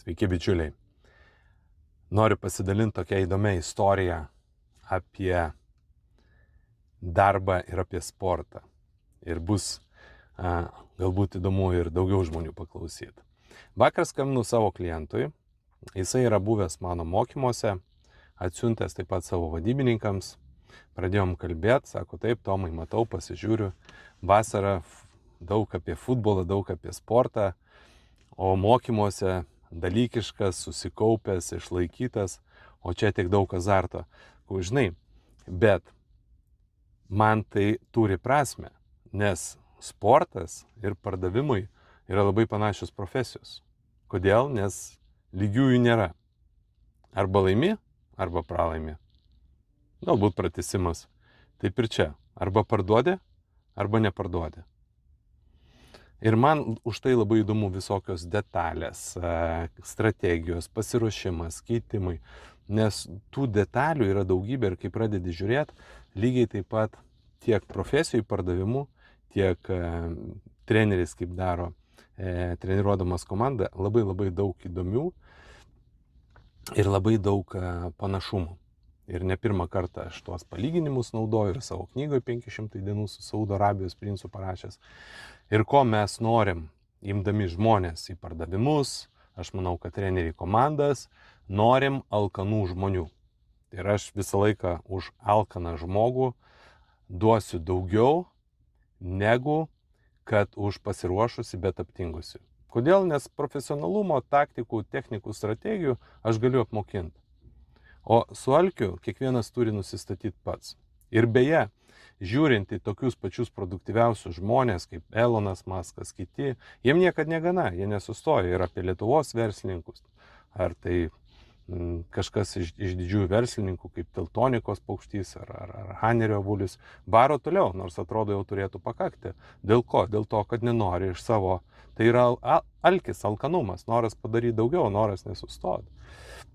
Sveiki, bičiuliai. Noriu pasidalinti tokią įdomią istoriją apie darbą ir apie sportą. Ir bus galbūt įdomu ir daugiau žmonių paklausyti. Vakar skambinu savo klientui. Jisai yra buvęs mano mokymuose, atsiuntęs taip pat savo vadybininkams. Pradėjom kalbėti, sako, taip, Tomai, matau, pasižiūriu. Vasarą daug apie futbolą, daug apie sportą, o mokymuose dalykiškas, susikaupęs, išlaikytas, o čia tik daug azarto. Žinai, bet man tai turi prasme, nes sportas ir pardavimai yra labai panašios profesijos. Kodėl? Nes lygiųjų nėra. Arba laimi, arba pralaimi. Galbūt pratęsimas. Taip ir čia. Arba parduodi, arba neparduodi. Ir man už tai labai įdomu visokios detalės, strategijos, pasiruošimas, keitimai. Nes tų detalių yra daugybė ir kai pradedi žiūrėti, lygiai taip pat tiek profesijų pardavimų, tiek treneris kaip daro, treniruodamas komandą, labai daug įdomių ir labai daug panašumų. Ir ne pirmą kartą aš tuos palyginimus naudoju ir savo knygoje 500 dienų su Saudo Arabijos princu parašęs. Ir ko mes norim, imdami žmonės į pardavimus, aš manau, kad treneriai komandas, norim alkanų žmonių. Ir aš visą laiką už alkaną žmogų duosiu daugiau, negu kad už pasiruošusi, bet aptingusi. Kodėl? Nes profesionalumo, taktikų, technikų, strategijų aš galiu apmokinti. O su alkiu kiekvienas turi nusistatyti pats. Ir beje, žiūrint į tokius pačius produktyviausius žmonės, kaip Elonas Muskas, kiti, jiem niekad negana, jie nesustoja. Ir apie Lietuvos verslininkus, ar tai kažkas iš didžiųjų verslininkų, kaip Teltonikos Paukštys ar Hanerio Avulis, varo toliau, nors atrodo jau turėtų pakakti. Dėl ko? Dėl to, kad nenori iš savo. Tai yra alkis, alkanumas, noras padaryti daugiau, noras nesustoti.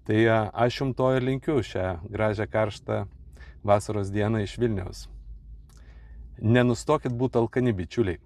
Tai aš jums to ir linkiu šią gražią karštą vasaros dieną iš Vilniaus. Nenustokit būti alkani, bičiuliai.